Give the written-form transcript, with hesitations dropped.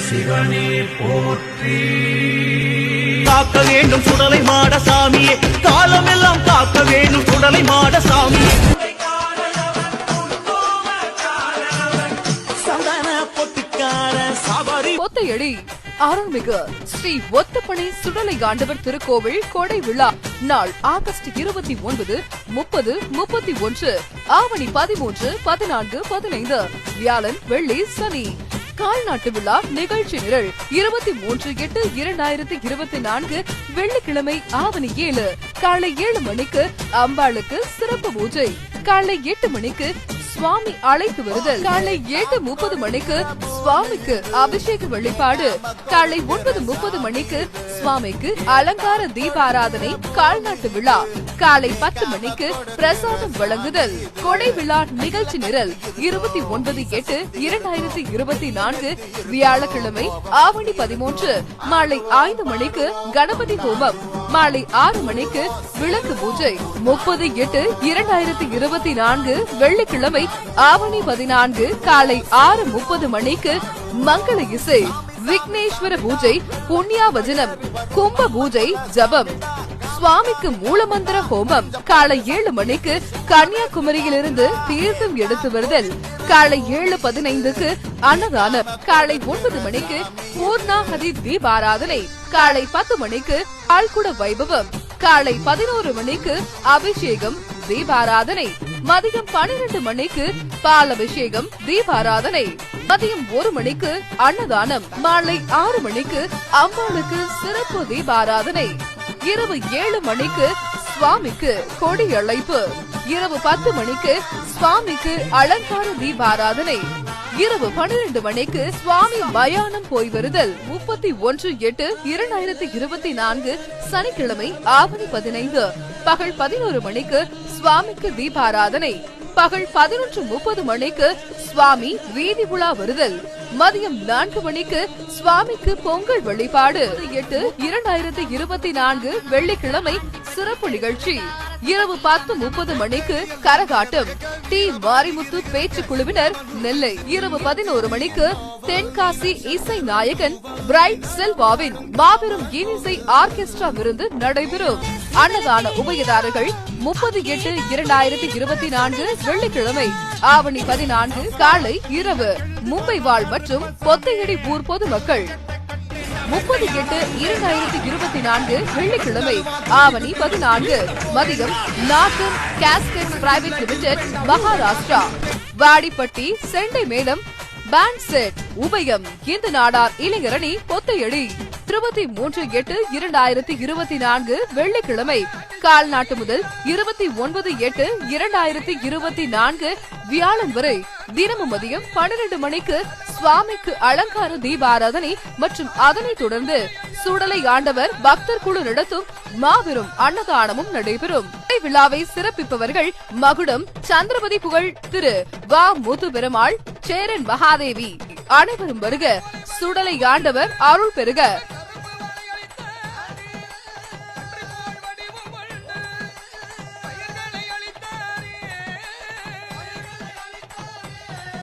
சிவனே போற்றி. காக்க வேண்டும் சுடலை மாட சாமியே, காலமெல்லாம் காக்க வேண்டும் சுடலை மாட சாமியே. கொத்தையடி அருள்மிகு ஸ்ரீ ஒத்தப்பனை சுடலை ஆண்டவர் திருக்கோவில் கொடை விழா நாள் ஆகஸ்ட் 29, 30, 31, ஆவணி 13, 14, 15 வியாழன் வெள்ளி சனி. கால்நாட்டு விழா நிகழ்ச்சி நிரல் 23/8/2024 வெள்ளிக்கிழமை ஆவணி 7 காலை 7 மணிக்கு அம்பாளுக்கு சிறப்பு பூஜை. காலை 8 மணிக்கு சுவாமி அழைத்து வருதல். காலை 8:30 மணிக்கு சுவாமிக்கு அபிஷேக வழிபாடு. காலை 9:30 மணிக்கு சுவாமிக்கு அலங்கார தீபாராதனை கால்நாட்டு விழா. காலை 10 மணிக்கு பிரசாதம் வழங்குதல். கொடை விழா நிகழ்ச்சி நிரல் 29/8/2024 வியாழக்கிழமை ஆவணி 13 மாலை 5 மணிக்கு கணபதி ஹோமம். மாலை 6 மணிக்கு விளக்கு பூஜை. 30/8/2024 வெள்ளிக்கிழமை ஆவணி 14 காலை 6:30 மணிக்கு மங்கள இசை, விக்னேஸ்வர பூஜை, புண்ணியாவஜனம், கும்ப பூஜை, ஜபம். சுவாமிக்கு மூலமந்திர ஹோமம். காலை 7 மணிக்கு கன்னியாகுமரியிலிருந்து தீர்த்தம் எடுத்து வருதல். காலை 7:15க்கு அன்னதானம். காலை 9 மணிக்கு பூர்ணாஹதி தீபாராதனை. காலை 10 மணிக்கு பால்குட வைபவம். காலை 11 மணிக்கு அபிஷேகம் தீபாராதனை. மதியம் 12 மணிக்கு பால் அபிஷேகம் தீபாராதனை. மதியம் 1 மணிக்கு அன்னதானம். மாலை 6 மணிக்கு அம்பாளுக்கு சிறப்பு தீபாராதனை. இரவு 7 மணிக்கு சுவாமிக்கு கொடி அழைப்பு. இரவு 10 மணிக்கு சுவாமிக்கு அலங்கார தீபாராதனை. இரவு 12 மணிக்கு சுவாமி மயானம் போய் வருதல். 31/8/2024 சனிக்கிழமை ஆவணி 15 பகல் 11 மணிக்கு சுவாமிக்கு தீபாராதனை. பகல் 11:30 மணிக்கு சுவாமி வீதி உலா வருதல். மதியம் 4 மணிக்கு சுவாமிக்கு பொங்கல் வழிபாடு. 8/2024 வெள்ளிக்கிழமை சிறப்பு நிகழ்ச்சி. இரவு 10:30 மணிக்கு கரகாட்டம். டி மாரிமுத்து பேச்சு குழுவினர் நெல்லை. இரவு 11 மணிக்கு தென்காசி இசை நாயகன் பிரைட் செல்வாவின் மாபெரும் இன்னிசை ஆர்கெஸ்ட்ரா விருந்து நடைபெறும். அன்னதான உபயதாரர்கள் 30/8/2024 வெள்ளிக்கிழமை ஆவணி 14 காலை இரவு மும்பை வாழ் மற்றும் கொத்தையடி ஊர் பொதுமக்கள். 30/8/2024 வெள்ளிக்கிழமை ஆவணி 14 மதியம் Nagan gasket private limited Maharashtra. Vadipatti செண்டை மேளம் பேண்ட் செட் உபயம் இந்து நாடார் இளைஞரணி கொத்தையடி. 23/8/2024 வெள்ளிக்கிழமை கால்நாட்டு முதல் 29/8/2024 வியாழன் வரை தினமும் மதியம் 12 மணிக்கு சுவாமிக்கு அலங்கார தீபாராதனை மற்றும் அதனைத் தொடர்ந்து சுடலை ஆண்டவர் பக்தர் குழு நடத்தும் மாபெரும் அன்னதானமும் நடைபெறும். விழாவை சிறப்பிப்பவர்கள் மகுடம் சந்திரபதி புகழ் திரு வா முத்து பெருமாள், சேரன் மகாதேவி. அனைவரும் வருக, சுடலை ஆண்டவர் அருள் பெருக.